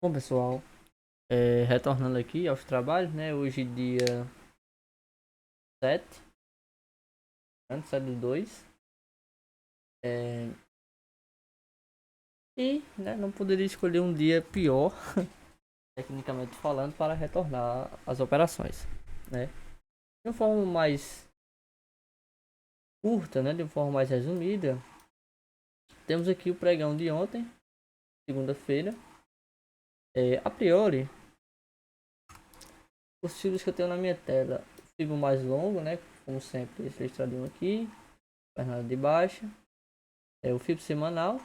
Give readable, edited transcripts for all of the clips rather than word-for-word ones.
Bom, pessoal, retornando aqui aos trabalhos, né? Hoje, dia 7, antes 7 do 2. É, e, né, não poderia escolher um dia pior, tecnicamente falando, para retornar às operações, né? De uma forma mais curta, né? De uma forma mais resumida, temos aqui o pregão de ontem, segunda-feira. A priori, os fios que eu tenho na minha tela, o fio mais longo, né? Como sempre, esse listradinho aqui, perna de baixa. O fio semanal.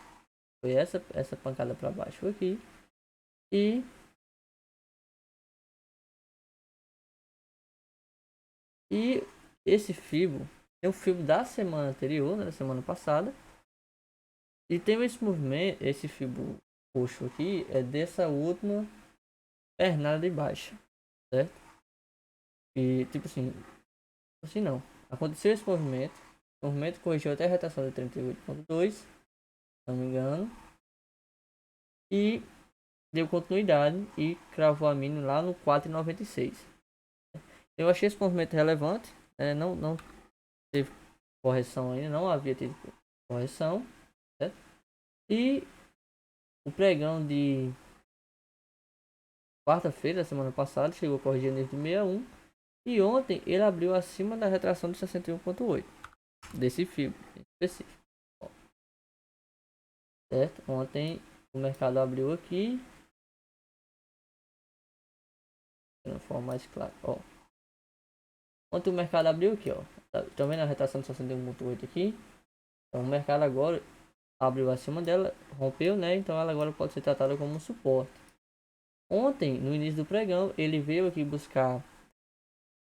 Foi essa pancada para baixo aqui. E, e esse fibo é o fibo da semana anterior, né, da semana passada. E tem esse movimento, esse fibo roxo aqui é dessa última pernada de baixa, certo? E tipo assim não. Aconteceu esse movimento. O movimento corrigiu até a retração de 38,2, se não me engano. E deu continuidade e cravou a mínima lá no 4,96. Eu achei esse movimento relevante. Não teve correção ainda, não havia tido correção, certo? E o pregão de quarta-feira, da semana passada, chegou a corrigir nível de 61 e ontem ele abriu acima da retração de 61,8 desse fio específico, certo? Ontem o mercado abriu aqui de uma forma mais clara, ó. Ontem o mercado abriu aqui, ó. Tá vendo a retração de 61,8 aqui? Então o mercado agora abriu acima dela, rompeu, né? Então ela agora pode ser tratada como um suporte. Ontem, no início do pregão, ele veio aqui buscar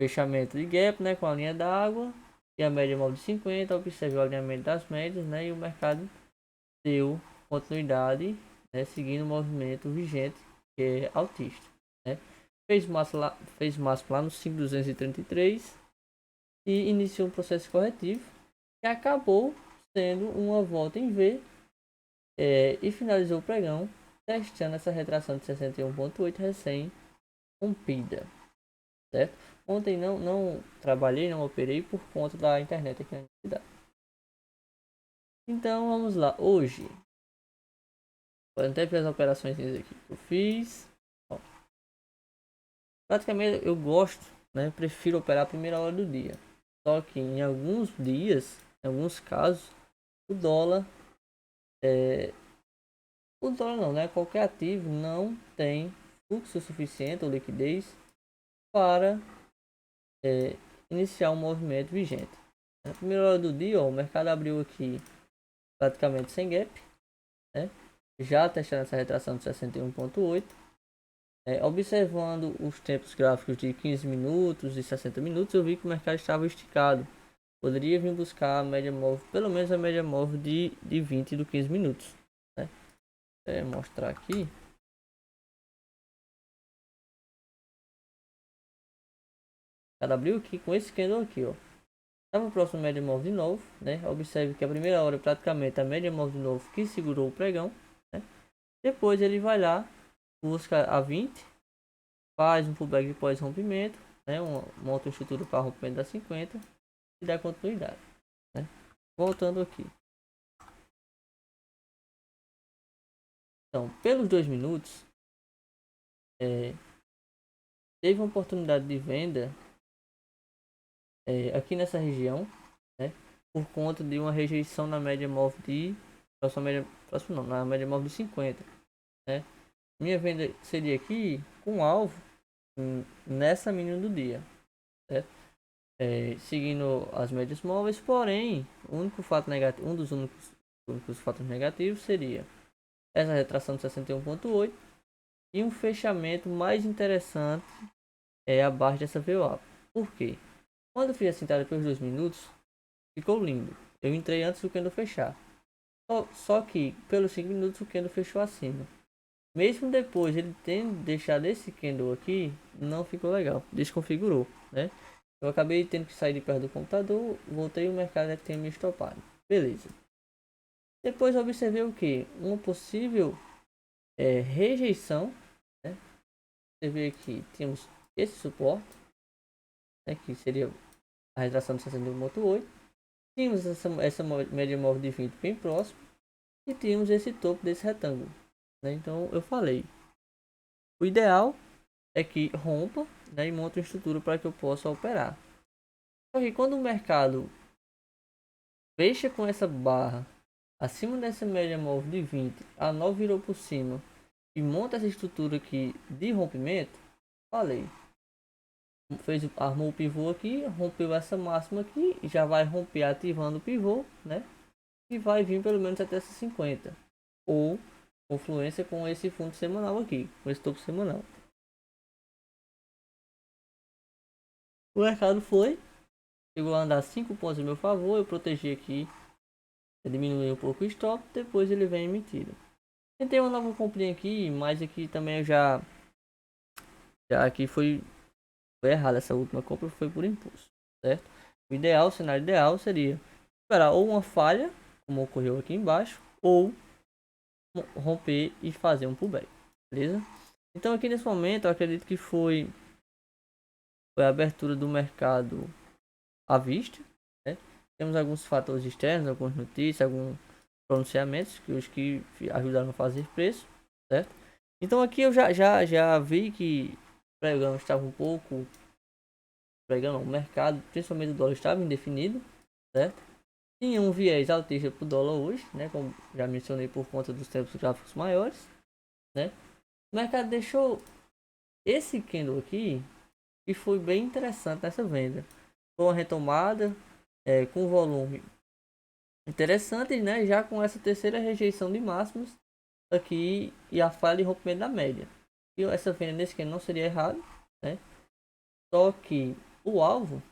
fechamento de gap, né, com a linha d'água e a média móvel de 50. Observe o alinhamento das médias, né, e o mercado deu continuidade, né, seguindo o movimento vigente, que é altista, né. Fez máximo lá no 5.233 e iniciou um processo corretivo que acabou sendo uma volta em V, e finalizou o pregão testando essa retração de 61,8 recém rompida, certo? Ontem não trabalhei, não operei por conta da internet aqui na cidade. Então vamos lá. Hoje, podem até ver as operações aqui que eu fiz. Ó, praticamente eu gosto, né? Prefiro operar a primeira hora do dia. Só que em alguns dias, em alguns casos, o dólar é, o dólar não, né? Qualquer ativo não tem fluxo suficiente ou liquidez para é, iniciar um movimento vigente. Na primeira hora do dia, ó, o mercado abriu aqui praticamente sem gap, né? Já testando essa retração de 61,8, observando os tempos gráficos de 15 minutos e 60 minutos, eu vi que o mercado estava esticado. Poderia vir buscar a média móvel, pelo menos a média móvel de 20 do 15 minutos, né? Mostrar aqui. Cada abriu aqui com esse candle aqui, ó. Estava próximo à média móvel de novo, né? Observe que a primeira hora praticamente a média móvel de novo que segurou o pregão, né? Depois ele vai lá, busca a 20, faz um pullback de pós-rompimento, né? Uma outra estrutura para rompimento da 50 e dá continuidade, né? Voltando aqui. Então, pelos 2 minutos, é, teve uma oportunidade de venda aqui nessa região, né? Por conta de uma rejeição na média móvel de próximo não, na média móvel de 50, né? Minha venda seria aqui com alvo nessa mínima do dia, certo? Seguindo as médias móveis, porém, o único fato negativo, um dos únicos fatos negativos seria essa retração de 61,8 e um fechamento mais interessante abaixo dessa VWAP. Por quê? Quando eu fiz essa entrada pelos 2 minutos, ficou lindo. Eu entrei antes do candle fechar. Só que pelos 5 minutos o candle fechou acima. Mesmo depois ele tendo deixado esse candle aqui, não ficou legal. Desconfigurou, né? Eu acabei tendo que sair de perto do computador, voltei e o mercado tinha me estopado. Beleza. Depois observei o que? Uma possível rejeição, você vê que temos esse suporte, né, que seria a retração de 61,8. Tínhamos essa média móvel de 20 bem próximo e tínhamos esse topo desse retângulo, né? Então eu falei, o ideal é que rompa, né, e monte uma estrutura para que eu possa operar. Só que quando o mercado fecha com essa barra acima dessa média móvel de 20, a 9 virou por cima e monta essa estrutura aqui de rompimento, falei, armou o pivô aqui, rompeu essa máxima aqui, já vai romper ativando o pivô, né? E vai vir pelo menos até essa 50, ou confluência com esse fundo semanal aqui, com esse topo semanal. O mercado chegou a andar 5 pontos a meu favor, eu protegi aqui, diminuí um pouco o stop, depois ele vem emitido. Tentei uma nova comprinha aqui, mas aqui também eu já aqui foi errado, essa última compra foi por impulso, certo? O cenário ideal seria esperar ou uma falha, como ocorreu aqui embaixo, ou romper e fazer um pullback, beleza? Então aqui nesse momento eu acredito que foi a abertura do mercado à vista, né? Temos alguns fatores externos, algumas notícias, alguns pronunciamentos que ajudaram a fazer preço, certo? Então aqui eu já vi que o pregão estava um pouco, o mercado, principalmente o dólar, estava indefinido, certo? Tinha um viés altista para o dólar hoje, né? Como já mencionei, por conta dos tempos gráficos maiores, né? O mercado deixou esse candle aqui e foi bem interessante nessa venda. Foi uma retomada com volume interessante, né? Já com essa terceira rejeição de máximos aqui e a falha de rompimento da média. E essa venda nesse candle não seria errado, né? Só que o alvo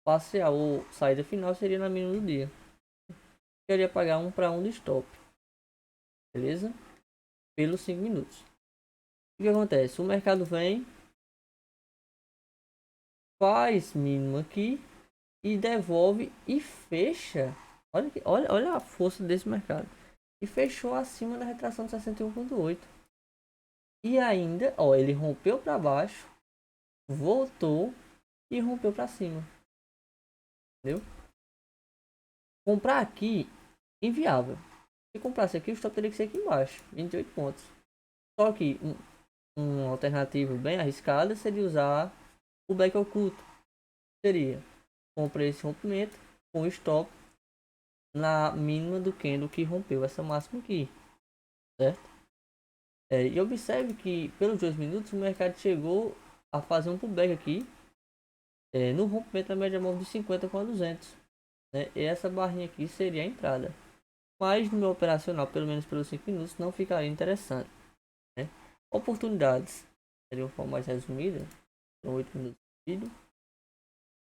parcial ou saída final seria na mínima do dia. Eu iria pagar 1 para 1 de stop, beleza? Pelos 5 minutos. O que acontece? O mercado vem, faz mínimo aqui e devolve e fecha. Olha a força desse mercado. E fechou acima da retração de 61,8. E ainda, ó, ele rompeu para baixo, voltou e rompeu para cima. Entendeu? Comprar aqui, inviável. Se comprasse aqui, o stop teria que ser aqui embaixo, 28 pontos. Só que uma alternativa bem arriscada seria usar o back oculto. Seria comprar esse rompimento com stop na mínima do candle que rompeu essa máxima aqui, certo? E observe que pelos 2 minutos o mercado chegou a fazer um pullback aqui no rompimento da média móvel de 50 com a 200, né? E essa barrinha aqui seria a entrada, mas no meu operacional, pelo menos pelos 5 minutos, não ficaria interessante, né? Oportunidades seria uma forma mais resumida, são 8 minutos de vídeo.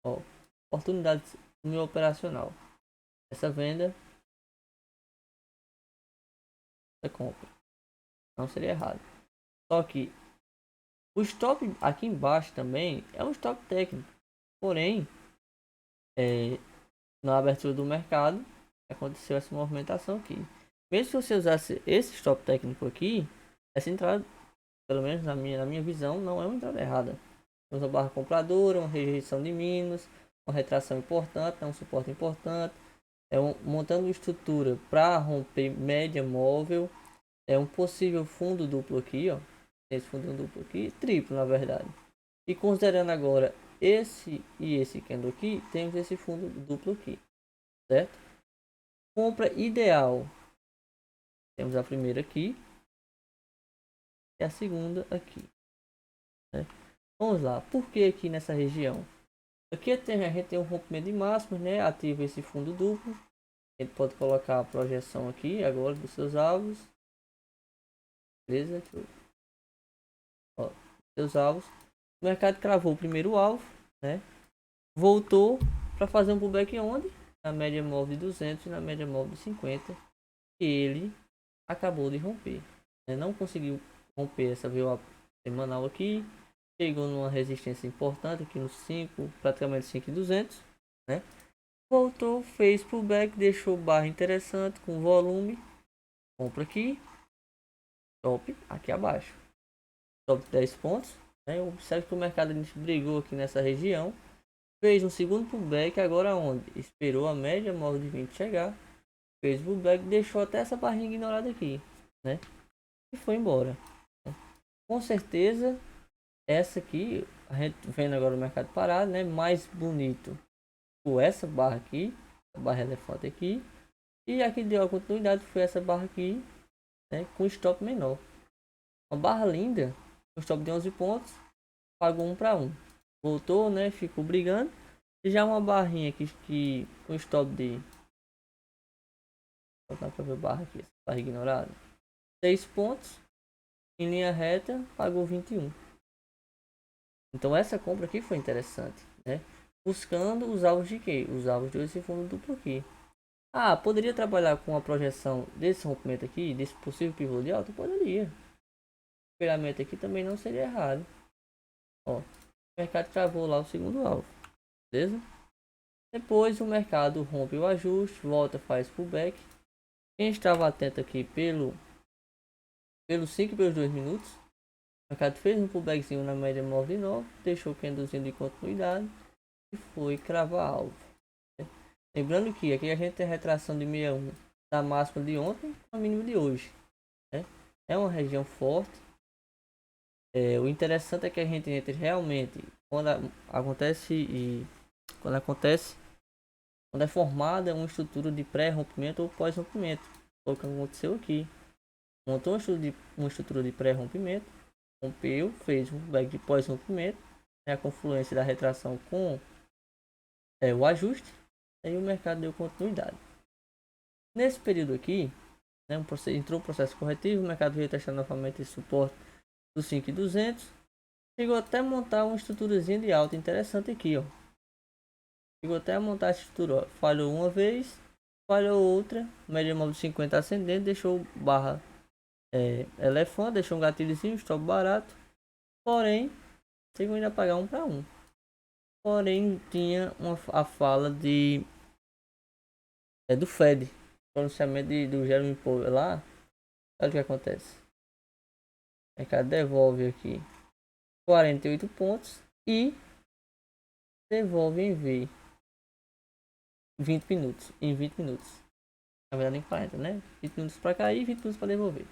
Ó, oportunidades no meu operacional, essa venda, essa compra, não seria errado. Só que o stop aqui embaixo também é um stop técnico. Porém, na abertura do mercado, aconteceu essa movimentação aqui. Mesmo se você usasse esse stop técnico aqui, essa entrada, pelo menos na minha visão, não é uma entrada errada. Temos uma barra compradora, uma rejeição de mínimos, uma retração importante, um suporte importante. Montando uma estrutura para romper média móvel. É um possível fundo duplo aqui, ó. Esse fundo duplo aqui, triplo na verdade. E considerando agora esse e esse candle aqui, temos esse fundo duplo aqui, certo? Compra ideal. Temos a primeira aqui e a segunda aqui, né? Vamos lá, por que aqui nessa região? Aqui a gente tem um rompimento de máximos, né? Ativa esse fundo duplo. A gente pode colocar a projeção aqui agora dos seus alvos. Beleza? Ó, seus alvos. O mercado cravou o primeiro alvo, né? Voltou para fazer um pullback onde? Na média móvel de 200 e na média móvel de 50. E ele acabou de romper, né? Não conseguiu romper essa VWAP semanal aqui. Chegou numa resistência importante aqui nos 5, praticamente 5.200, né? Voltou, fez pullback, deixou barra interessante com volume. Compra aqui, top aqui abaixo. Top 10 pontos. Né? Observe que o mercado brigou aqui nessa região, fez um segundo pullback, agora onde? Esperou a média móvel de 20 chegar, fez o pullback, deixou até essa barrinha ignorada aqui, né? E foi embora. Com certeza, essa aqui, a gente vendo agora o mercado parado, né? Mais bonito com essa barra aqui, a barra elefante aqui, e aqui deu a continuidade, foi essa barra aqui, né? Com stop menor. Uma barra linda, com stop de 11 pontos, pagou 1 para 1. Voltou, né? Ficou brigando. E já uma barrinha que com stop de. Vou botar pra ver a barra aqui, essa barra ignorada. 6 pontos, em linha reta, pagou 21. Então essa compra aqui foi interessante, né? Buscando os alvos de quê? Os alvos desse fundo duplo aqui. Ah, poderia trabalhar com a projeção desse rompimento aqui, desse possível pivô de alta? Poderia. O esperamento aqui também não seria errado. Ó, o mercado travou lá o segundo alvo, beleza? Depois o mercado rompe o ajuste, volta, faz pullback. Quem estava atento aqui pelos 5 e pelos 2 minutos, o mercado fez um pullbackzinho na média móvel de 9, deixou o candlezinho de continuidade e foi cravar alvo. Lembrando que aqui a gente tem a retração de 61 da máxima de ontem com a mínima de hoje, né? É uma região forte. O interessante é que a gente entre realmente quando acontece e quando acontece quando é formada uma estrutura de pré-rompimento ou pós-rompimento. Foi o que aconteceu aqui. Montou uma estrutura de pré-rompimento, rompeu, fez um back de pós-rompimento, né, a confluência da retração com o ajuste, aí o mercado deu continuidade. Nesse período aqui, né, entrou um processo corretivo, o mercado veio testar novamente esse suporte dos 5.200, chegou até a montar uma estruturazinha de alta interessante aqui, ó. Chegou até a montar a estrutura, ó. Falhou uma vez, falhou outra, média móvel de 50 ascendente, deixou barra elefante, deixou um gatilhozinho, stop barato, porém, chegou ainda a pagar 1 para 1. Porém, tinha a fala do Fed, pronunciamento do Jeremy Powell lá. Olha o que acontece. O mercado devolve aqui 48 pontos e devolve em V 20 minutos. Em 20 minutos. Na verdade, em 40, né? 20 minutos para cair e 20 minutos para devolver.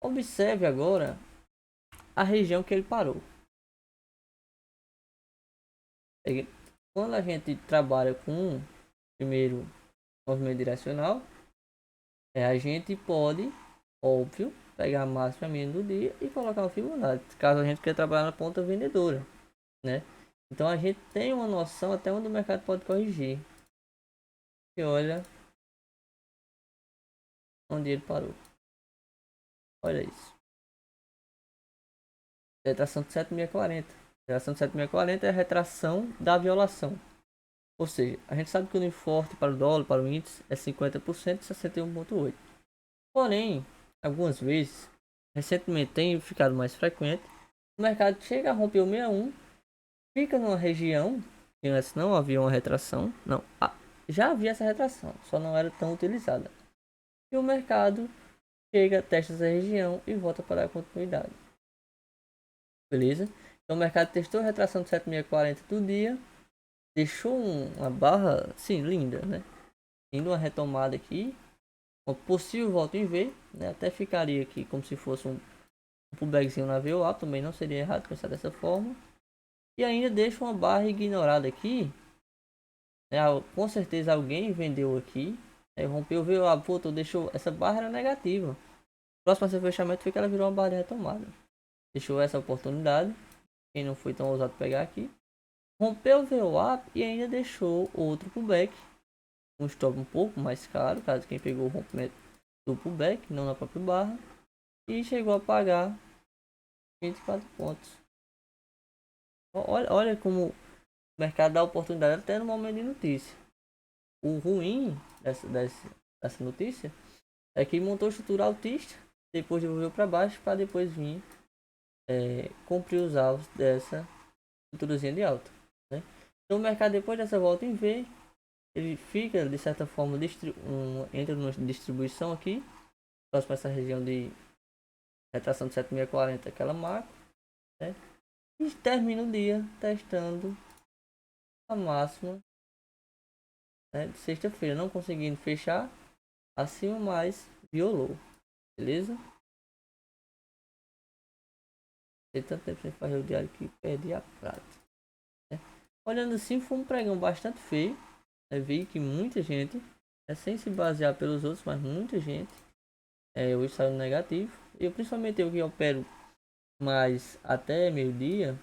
Observe agora a região que ele parou. Quando a gente trabalha com primeiro movimento direcional, a gente pode, óbvio, pegar a máxima e a mínima do dia e colocar o Fibonacci, caso a gente queira trabalhar na ponta vendedora, né? Então a gente tem uma noção até onde o mercado pode corrigir. E olha onde ele parou. Olha isso. Retração de 7.640. Retração de 7.640 é a retração da violação. Ou seja, a gente sabe que o nível forte para o dólar, para o índice, é 50% e 61,8. Porém, algumas vezes, recentemente tem ficado mais frequente, o mercado chega a romper o 61, fica numa região que antes não havia uma retração, não, já havia essa retração, só não era tão utilizada. E o mercado chega, testa essa região e volta para a continuidade. Beleza? Então o mercado testou a retração de 7.640 do dia, deixou uma barra, sim, linda, né? Indo uma retomada aqui, uma possível volta em V, né? Até ficaria aqui como se fosse um pullbackzinho na VWAP, também não seria errado pensar dessa forma. E ainda deixa uma barra ignorada aqui, né? Com certeza alguém vendeu aqui, rompeu o VWAP, voltou, deixou, essa barra era negativa. Próximo a seu fechamento foi que ela virou uma barra de retomada. Deixou essa oportunidade, quem não foi tão ousado pegar aqui. Rompeu o VWAP e ainda deixou outro pullback, um stop um pouco mais caro, caso quem pegou o rompimento do pullback, não na própria barra, e chegou a pagar 24 pontos. Olha como o mercado dá oportunidade até no momento de notícia. O ruim dessa notícia é que montou estrutura altista, depois devolveu para baixo para depois vir cumprir os alvos dessa estruturazinha de alta, né? Então o mercado depois dessa volta em V, ele fica de certa forma entra numa distribuição aqui, próximo a essa região de retração de 7.640, aquela marca, né? e termina o dia testando a máxima, né, de sexta-feira, não conseguindo fechar acima, mas violou, beleza? Tem tanto tempo sem fazer o diário que perdi a prática, né? Olhando assim, foi um pregão bastante feio, né? Vi que muita gente, sem se basear pelos outros, mas muita gente hoje saiu negativo. Eu, principalmente eu que opero mais até meio-dia,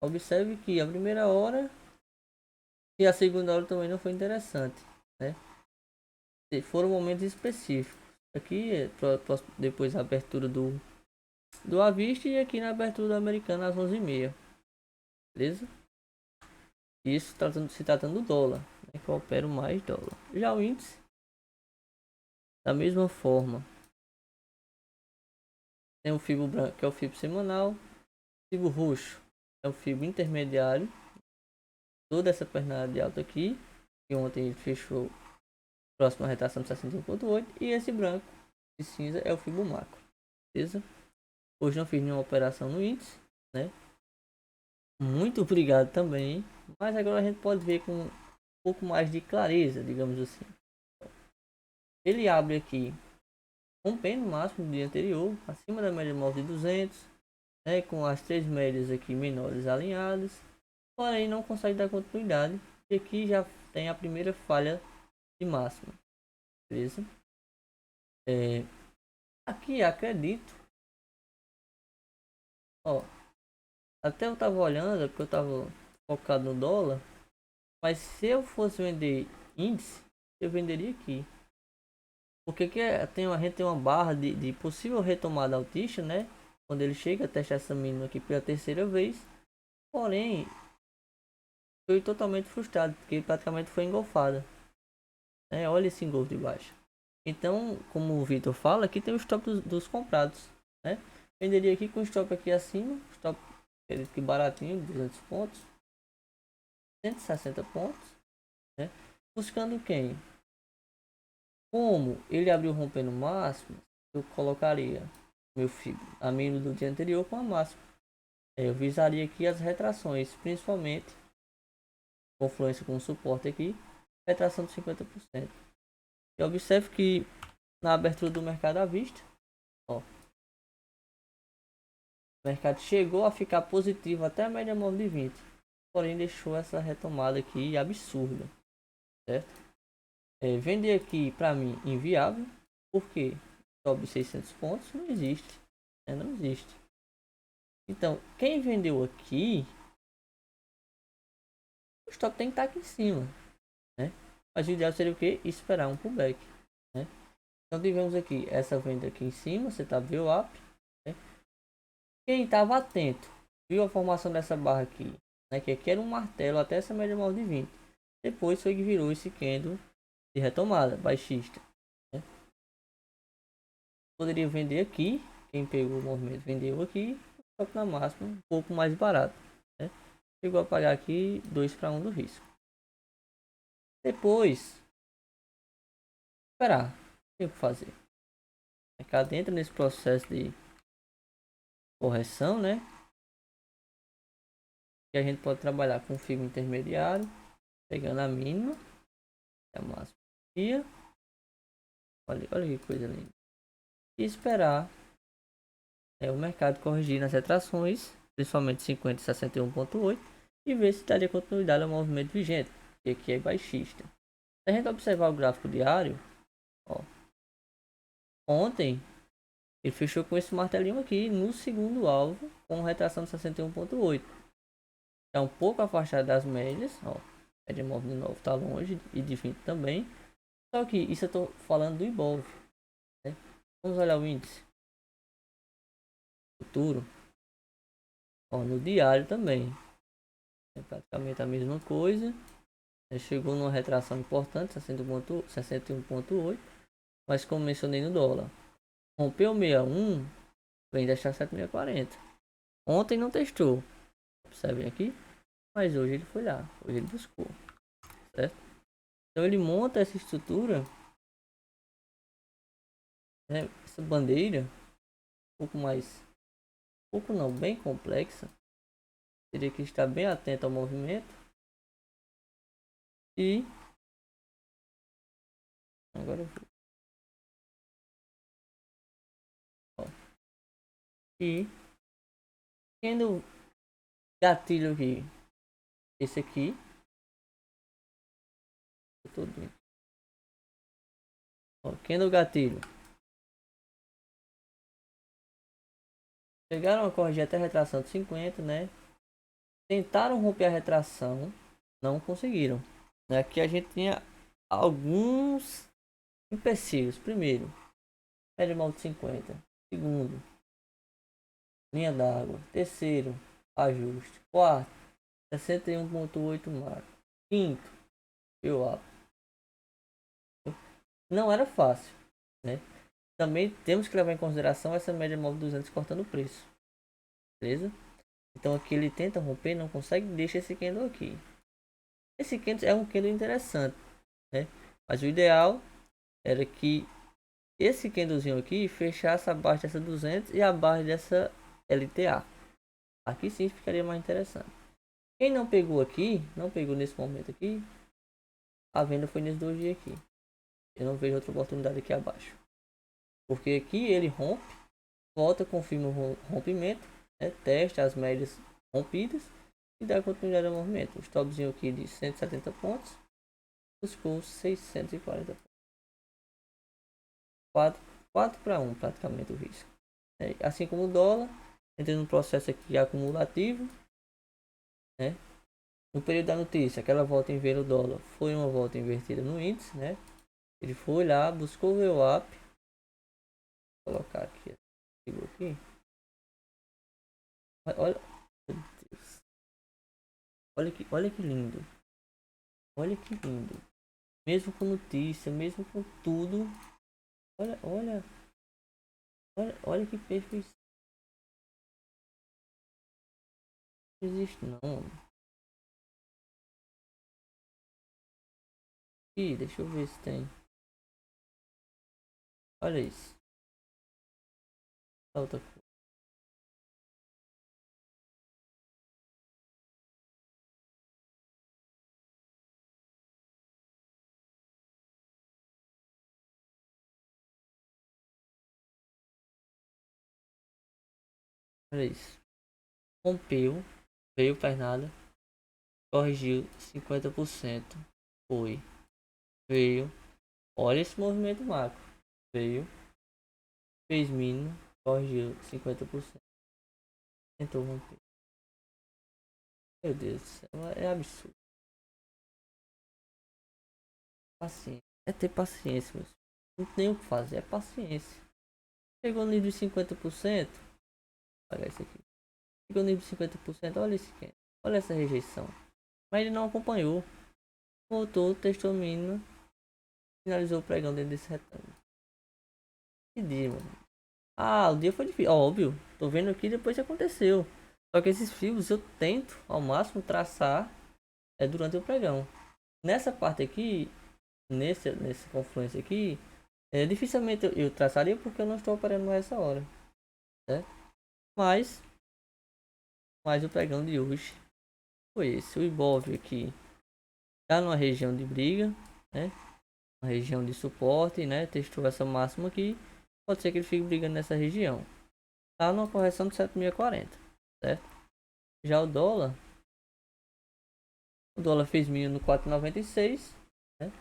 observe que a primeira hora e a segunda hora também não foi interessante, né? Foram momentos específicos. Aqui, depois da abertura do Avista e aqui na abertura do Americano às 11h30, beleza? Isso se tratando do dólar, né, que eu opero mais dólar. Já o índice, da mesma forma, tem o FIBO branco, que é o FIBO semanal, o FIBO roxo, é o FIBO intermediário, toda essa pernada de alta aqui, que ontem ele fechou próximo à retração de 61,8, e esse branco de cinza é o FIBO macro, beleza? Hoje não fiz nenhuma operação no índice, né? Muito obrigado também, mas agora a gente pode ver com um pouco mais de clareza, digamos assim. Ele abre aqui rompendo o máximo do dia anterior, acima da média móvel de 200, né, com as três médias aqui menores alinhadas, porém não consegue dar continuidade, e aqui já tem a primeira falha de máxima, beleza? Aqui acredito, ó, até eu tava olhando, porque eu tava focado no dólar, mas se eu fosse vender índice, eu venderia aqui. Porque que a gente tem uma barra de possível retomada altista, né? Quando ele chega a testar essa mínima aqui pela terceira vez. Porém, foi totalmente frustrado, porque praticamente foi engolfada, né? Olha esse engolfo de baixo. Então, como o Vitor fala, aqui tem o stop dos comprados, né? Venderia aqui com o stop aqui acima, stop que baratinho, 200 pontos, 160 pontos, né? Buscando quem? Como ele abriu rompendo o máximo, eu colocaria meu FIB a mínimo do dia anterior com a máxima. Eu visaria aqui as retrações, principalmente confluência com o suporte aqui, retração de 50%. E observe que na abertura do mercado à vista, ó, o mercado chegou a ficar positivo até a média móvel de 20, porém deixou essa retomada aqui absurda, certo? Vender aqui para mim inviável, porque sobe 600 pontos, não existe, né? Não existe. Então, quem vendeu aqui, o stop tem que estar aqui em cima, né? Mas o ideal seria o que? Esperar um pullback, né? Então tivemos aqui essa venda aqui em cima, você tá vendo o up, né? Quem estava atento, viu a formação dessa barra aqui, né? Que aqui era um martelo até essa média móvel de 20. Depois foi que virou esse candle de retomada baixista, né? Poderia vender aqui, quem pegou o movimento vendeu aqui, só que na máxima um pouco mais barato, né? Chegou a pagar aqui 2 para 1 do risco. Depois, esperar, tem o que fazer. O mercado entra nesse processo de correção, né? Que a gente pode trabalhar com fibra intermediário, pegando a mínima, a máxima dia. Olha que coisa linda. E esperar o mercado corrigir nas retrações, principalmente 50 e 61,8, e ver se daria continuidade ao movimento vigente, que aqui é baixista. Se a gente observar o gráfico diário, ó, ontem ele fechou com esse martelinho aqui no segundo alvo, com retração de 61,8. Está um pouco afastado das médias, ó. A média móvel de novo está longe e de 20 também. Só que isso eu estou falando do Ibov, né? Vamos olhar o índice futuro, ó, no diário também. É praticamente a mesma coisa. Chegou numa retração importante, 61,8, mas como mencionei no dólar, rompeu 61, vem deixar 7,640. Ontem não testou, observem aqui, mas hoje ele foi lá, hoje ele buscou, certo? Então ele monta essa estrutura, né, essa bandeira, um pouco mais, pouco não, bem complexa, teria que estar bem atento ao movimento. E agora eu vou. Ó, e tendo gatilho aqui, esse aqui, todo. Ó, tendo gatilho. Chegaram a corrigir até a retração de 50, né? Tentaram romper a retração, não conseguiram. Aqui a gente tinha alguns empecilhos. Primeiro, média móvel de 50. Segundo, linha d'água. Terceiro, ajuste. Quarto, 61,8 marco. Quinto, eu abro. Não era fácil, né? Também temos que levar em consideração essa média móvel de 200 cortando o preço. Beleza? Então aqui ele tenta romper, não consegue, deixa esse candle aqui. Esse candle é um candle interessante, né? Mas o ideal era que esse candlezinho aqui fechasse abaixo dessa 200 e abaixo dessa LTA. Aqui sim ficaria mais interessante. Quem não pegou aqui, não pegou nesse momento aqui, a venda foi nesse doji aqui. Eu não vejo outra oportunidade aqui abaixo. Porque aqui ele rompe, volta, confirma o rompimento, né? Testa as médias rompidas e dá continuidade ao movimento. O stopzinho aqui de 170 pontos buscou 640 pontos. 4 para 1 praticamente o risco. Assim como o dólar, entrando no processo aqui acumulativo, né? No período da notícia, aquela volta em ver o dólar foi uma volta invertida no índice, né? Ele foi lá, buscou o VWAP. Vou colocar aqui, aqui. Olha, meu Deus. Olha que lindo. Olha que lindo. Mesmo com notícia, mesmo com tudo. Olha que perfeição. Não existe não. Ih, deixa eu ver se tem. Olha isso. Outra coisa. Olha isso. Rompeu. Veio, faz nada. Corrigiu 50%. Foi. Veio. Olha esse movimento macro. Veio. Fez mínimo. Corrigiu 50%. Tentou romper. Meu Deus do céu. É absurdo. Paciência. É ter paciência, meus. Não tem o que fazer. É paciência. Chegou no nível de 50%. Olha isso aqui. Chegou no nível de 50%. Olha esse aqui. Olha essa rejeição. Mas ele não acompanhou. Voltou, testou mínimo. Finalizou o pregão dentro desse retângulo. Que dia, mano. Ah, o dia foi difícil. Óbvio. Tô vendo aqui depois que aconteceu. Só que esses fios eu tento ao máximo traçar durante o pregão. Nessa parte aqui, nesse confluência aqui, dificilmente eu traçaria porque eu não estou operando mais essa hora. Certo? Mas o pregão de hoje foi esse. O Ibov aqui tá numa região de briga, né? Uma região de suporte, né? Testou essa máxima aqui. Pode ser que ele fique brigando nessa região. Tá numa correção de 7.040, certo? Já o dólar fez mínimo no 4,96, né?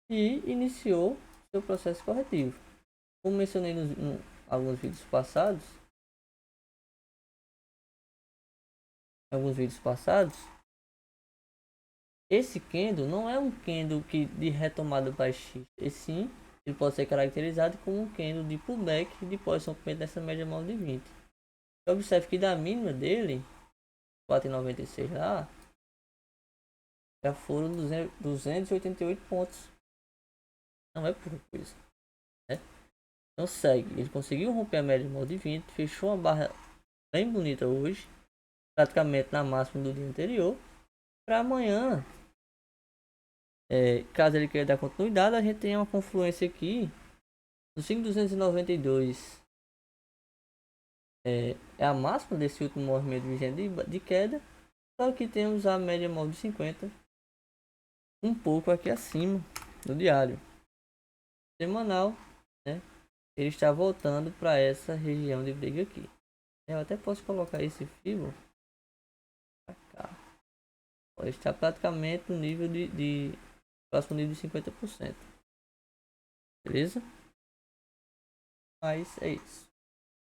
E iniciou seu processo corretivo. Como mencionei em alguns vídeos passados, esse candle não é um candle de retomada baixista, e sim ele pode ser caracterizado como um candle de pullback de pós-rompimento dessa média móvel de 20. Observe que da mínima dele, 4,96 lá, já foram 288 pontos. Não é pouca coisa, né? Então segue. Ele conseguiu romper a média móvel de 20, fechou uma barra bem bonita hoje, praticamente na máxima do dia anterior. Para amanhã, caso ele queira dar continuidade, a gente tem uma confluência aqui do 5.292. É a máxima desse último movimento vigente de queda. Só que temos a média móvel de 50, um pouco aqui acima do diário. Semanal, né? Ele está voltando para essa região de briga aqui. Eu até posso colocar esse Fibo pra cá. Ele está praticamente no nível de próximo nível de 50%. Beleza? Mas é isso.